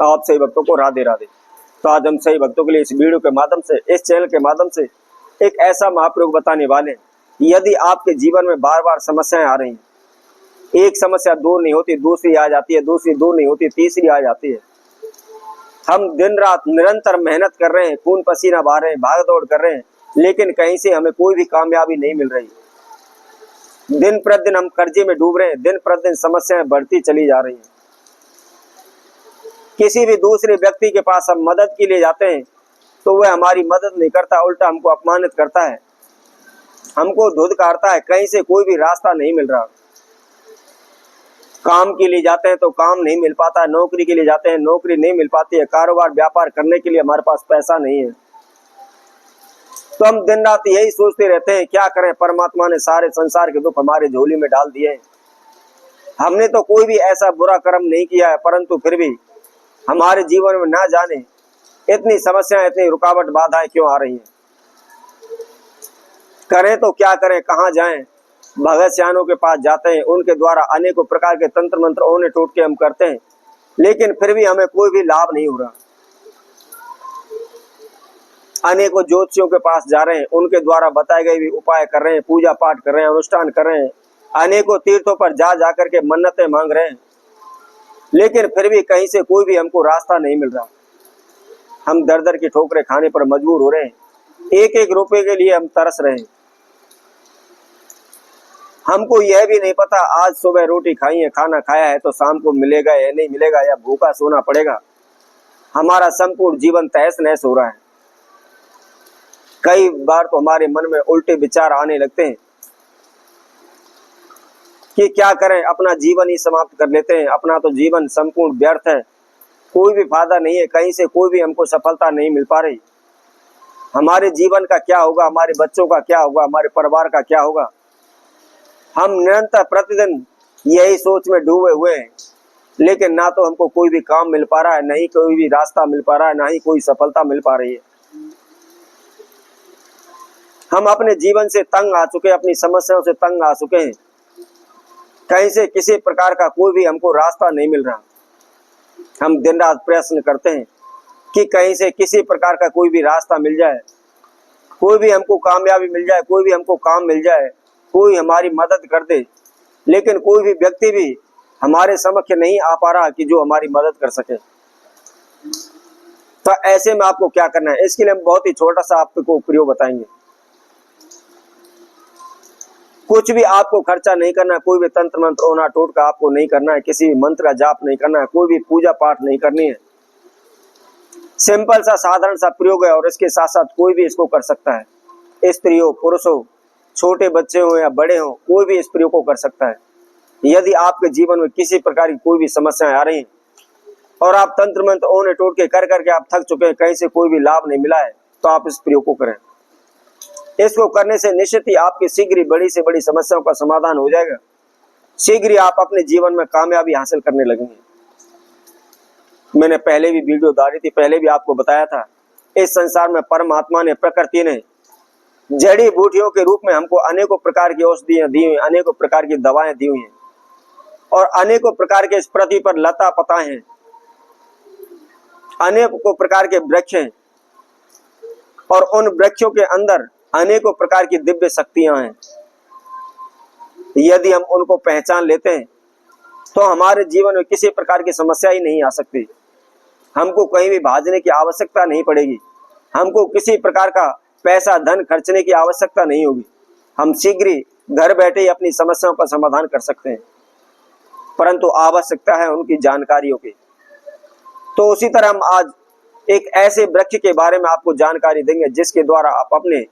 आप सही भक्तों को राधे राधे। तो आज हम सही भक्तों के लिए इस वीडियो के माध्यम से, इस चैनल के माध्यम से एक ऐसा महाप्रयोग बताने वाले हैं, यदि आपके जीवन में बार बार समस्याएं आ रही हैं, एक समस्या दूर नहीं होती, दूसरी आ जाती है, दूसरी दूर नहीं होती, तीसरी आ जाती है। हम दिन रात निरंतर मेहनत कर रहे हैं, खून पसीना बहा रहे हैं, भाग दौड़ कर रहे हैं, लेकिन कहीं से हमें कोई भी कामयाबी नहीं मिल रही। दिन प्रतिदिन हम कर्जे में डूब रहे हैं, दिन प्रतिदिन समस्याएं बढ़ती चली जा रही हैं। किसी भी दूसरे व्यक्ति के पास हम मदद के लिए जाते हैं तो वह हमारी मदद नहीं करता, उल्टा हमको अपमानित करता है, हमको धुतकारता है, कहीं से कोई भी रास्ता नहीं मिल रहा। काम के लिए जाते हैं तो काम नहीं मिल पाता, नौकरी के लिए जाते हैं नौकरी नहीं मिल पाती है, कारोबार व्यापार करने के लिए हमारे पास पैसा नहीं है। तो हम दिन रात यही सोचते रहते हैं क्या करें, परमात्मा ने सारे संसार के दुख हमारे झोली में डाल दिए। हमने तो कोई भी ऐसा बुरा कर्म नहीं किया है, परंतु फिर भी हमारे जीवन में ना जाने इतनी समस्याएं, इतनी रुकावट बाधाएं क्यों आ रही हैं। करें तो क्या करें, कहाँ जाएं। भगत सियानों के पास जाते हैं, उनके द्वारा अनेकों प्रकार के तंत्र मंत्र ओने टोटके हम करते हैं, लेकिन फिर भी हमें कोई भी लाभ नहीं हो रहा। अनेकों ज्योतिषियों के पास जा रहे हैं, उनके द्वारा बताए गए भी उपाय कर रहे हैं, पूजा पाठ कर रहे हैं, अनुष्ठान कर रहे हैं, अनेकों तीर्थों पर जा जाकर के मन्नतें मांग रहे हैं, लेकिन फिर भी कहीं से कोई भी हमको रास्ता नहीं मिल रहा। हम दर दर की ठोकरें खाने पर मजबूर हो रहे हैं, एक एक रुपए के लिए हम तरस रहे हैं। हमको यह भी नहीं पता आज सुबह रोटी खाई है, खाना खाया है, तो शाम को मिलेगा या नहीं मिलेगा, या भूखा सोना पड़ेगा। हमारा संपूर्ण जीवन तहस नहस हो रहा है। कई बार तो हमारे मन में उल्टे विचार आने लगते हैं कि क्या करें, अपना जीवन ही समाप्त कर लेते हैं, अपना तो जीवन संपूर्ण व्यर्थ है, कोई भी फायदा नहीं है, कहीं से कोई भी हमको सफलता नहीं मिल पा रही। हमारे जीवन का क्या होगा, हमारे बच्चों का क्या होगा, हमारे परिवार का क्या होगा। हम निरंतर प्रतिदिन यही सोच में डूबे हुए हैं, लेकिन ना तो हमको कोई भी काम मिल पा रहा है, नहीं कोई भी रास्ता मिल पा रहा है, ना ही कोई सफलता मिल पा रही है। हम अपने जीवन से तंग आ चुके हैं, अपनी समस्याओं से तंग आ चुके हैं, कहीं से किसी प्रकार का कोई भी हमको रास्ता नहीं मिल रहा। हम दिन रात प्रयत्न करते हैं कि कहीं से किसी प्रकार का कोई भी रास्ता मिल जाए, कोई भी हमको कामयाबी मिल जाए, कोई भी हमको काम मिल जाए, कोई हमारी मदद कर दे, लेकिन कोई भी व्यक्ति भी हमारे समक्ष नहीं आ पा रहा कि जो हमारी मदद कर सके। तो ऐसे में आपको क्या करना है, इसके लिए हम बहुत ही छोटा सा आपको प्रयोग बताएंगे। कुछ भी आपको खर्चा नहीं करना है, कोई भी तंत्र मंत्र ओना टोटका आपको नहीं करना है, किसी भी मंत्र का जाप नहीं करना है, कोई भी पूजा पाठ नहीं करनी है। सिंपल सा साधारण सा प्रयोग है, और इसके साथ साथ कोई भी इसको कर सकता है। स्त्री हो, पुरुष हो, छोटे बच्चे हो या बड़े हो, कोई भी इस प्रयोग को कर सकता है। यदि आपके जीवन में किसी प्रकार की कोई भी समस्याएं आ रही हैं और आप तंत्र मंत्र ओने टोटके कर करके आप थक चुके हैं, कहीं से कोई भी लाभ नहीं मिला है, तो आप इस प्रयोग को करें। इसको करने से निश्चित ही आपकी शीघ्र ही बड़ी से बड़ी समस्याओं का समाधान हो जाएगा। शीघ्र ही आप अपने जीवन में कामयाबी हासिल करने लगेंगे। मैंने पहले भी वीडियो डाली थी, पहले भी आपको बताया था, इस संसार में परमात्मा ने, प्रकृति ने जड़ी बूटियों के रूप में हमको अनेकों प्रकार की औषधियां दी हुई, अनेकों प्रकार की दवाएं दी हुई हैं, और अनेकों प्रकार के इस पृथ्वी पर लता पताएं हैं, अनेकों प्रकार के वृक्ष हैं, और उन वृक्षों के अंदर अनेकों प्रकार की दिव्य शक्तियां हैं। यदि हम उनको पहचान लेते हैं तो हमारे जीवन में किसी प्रकार की समस्या ही नहीं आ सकती। हमको कहीं भी भागने की आवश्यकता नहीं पड़ेगी, हमको किसी प्रकार का पैसा धन खर्चने की आवश्यकता नहीं होगी। हम शीघ्र ही घर बैठे ही अपनी समस्याओं का समाधान कर सकते हैं, परंतु आवश्यकता है उनकी जानकारियों की। तो उसी तरह हम आज एक ऐसे वृक्ष के बारे में आपको जानकारी देंगे जिसके द्वारा आप अपने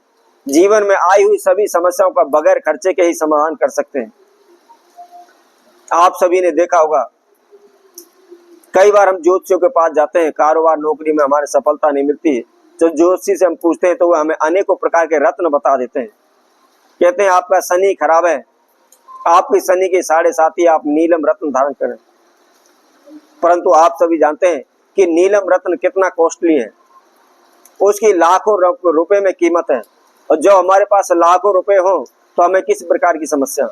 जीवन में आई हुई सभी समस्याओं का बगैर खर्चे के ही समाधान कर सकते हैं। आप सभी ने देखा होगा, कई बार हम ज्योतिषियों के पास जाते हैं, कारोबार नौकरी में हमारे सफलता नहीं मिलती है, तो ज्योतिषी से हम पूछते हैं तो वो हमें अनेकों प्रकार के रत्न बता देते हैं। कहते हैं आपका शनि खराब है, आपकी शनि के 7.5 आप नीलम रत्न धारण करें। परंतु आप सभी जानते हैं कि नीलम रत्न कितना कॉस्टली है, उसकी लाखों रुपए में कीमत है, और जब हमारे पास लाखों रुपए हो तो हमें किस प्रकार की समस्या।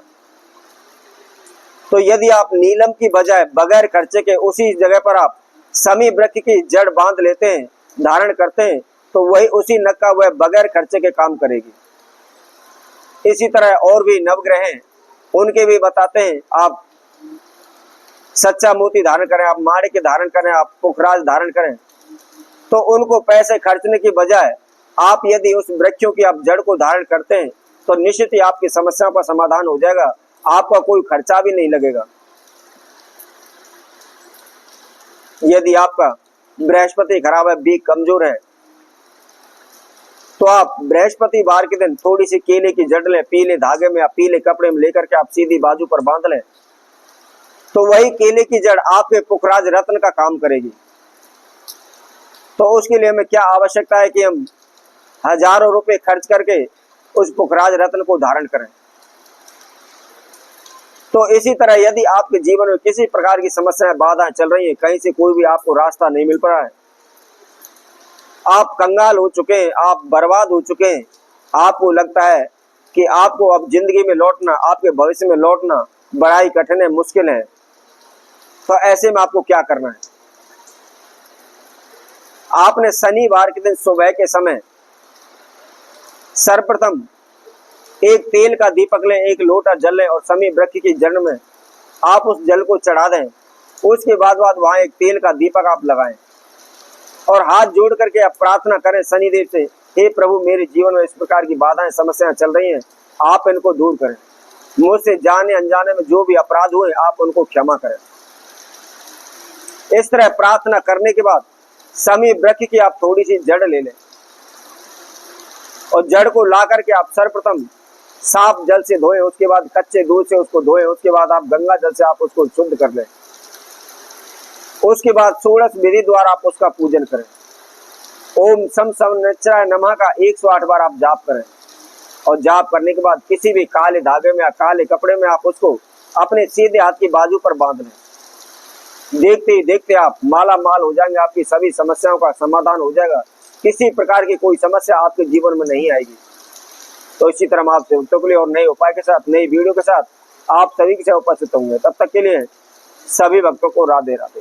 तो यदि आप नीलम की बजाय बगैर खर्चे के उसी जगह पर आप समी वृक्ष की जड़ बांध लेते हैं, धारण करते हैं, तो वही उसी नख का वह बगैर खर्चे के काम करेगी। इसी तरह और भी नवग्रह हैं, उनके भी बताते हैं। आप सच्चा मोती धारण करें, आप माणिक धारण करें, आप पुखराज धारण करें, तो उनको पैसे खर्चने की बजाय आप यदि उस वृक्षों की आप जड़ को धारण करते हैं तो निश्चित ही आपकी समस्याओं का समाधान हो जाएगा, आपका कोई खर्चा भी नहीं लगेगा। यदि आपका बृहस्पति खराब है, बीक कमजोर है, तो आप बृहस्पतिवार के दिन थोड़ी सी केले की जड़ लें, पीले धागे में या पीले कपड़े में लेकर के आप सीधी बाजू पर बांध लें, तो वही केले की जड़ आपके पुखराज रत्न का काम करेगी। तो उसके लिए हमें क्या आवश्यकता है कि हम हजारों रुपए खर्च करके उस पुखराज रत्न को धारण करें। तो इसी तरह यदि आपके जीवन में किसी प्रकार की समस्याएं, बाधाएं चल रही हैं, कहीं से कोई भी आपको रास्ता नहीं मिल पा रहा है, आप कंगाल हो चुके हैं, आप बर्बाद हो चुके हैं, आपको लगता है कि आपको अब जिंदगी में लौटना, आपके भविष्य में लौटना बड़ा ही कठिन है, मुश्किल है, तो ऐसे में आपको क्या करना है? आपने शनिवार के दिन सुबह के समय सर्वप्रथम एक तेल का दीपक लें, एक लोटा जल लें और समी वृक्ष की जड़ में आप उस जल को चढ़ा दें। उसके बाद वहां एक तेल का दीपक आप लगाएं और हाथ जोड़ करके आप प्रार्थना करें शनिदेव से, हे प्रभु, मेरे जीवन में इस प्रकार की बाधाएं, समस्याएं चल रही हैं, आप इनको दूर करें। मुझसे जाने अनजाने में जो भी अपराध हुए आप उनको क्षमा करें। इस तरह प्रार्थना करने के बाद समी वृक्ष की आप थोड़ी सी जड़ ले लें और जड़ को ला करके आप सर्वप्रथम साफ जल से धोएं, उसके बाद कच्चे दूध से उसको धोएं, उसके बाद आप गंगा जल से आप उसको शुद्ध कर लें। उसके बाद षोडश विधि द्वारा आप उसका पूजन करें। ओम सम संवत्सराय नमः का 108 बार आप जाप करें और जाप करने के बाद किसी भी काले धागे में या काले कपड़े में आप उसको अपने सीधे हाथ की बाजू पर बांध लें। देखते ही देखते आप माला माल हो जाएंगे, आपकी सभी समस्याओं का समाधान हो जाएगा, किसी प्रकार की कोई समस्या आपके जीवन में नहीं आएगी। तो इसी तरह हम आपसे उत्तर के लिए और नए उपाय के साथ, नई वीडियो के साथ आप सभी के साथ उपस्थित होंगे। तब तक के लिए सभी भक्तों को राधे राधे।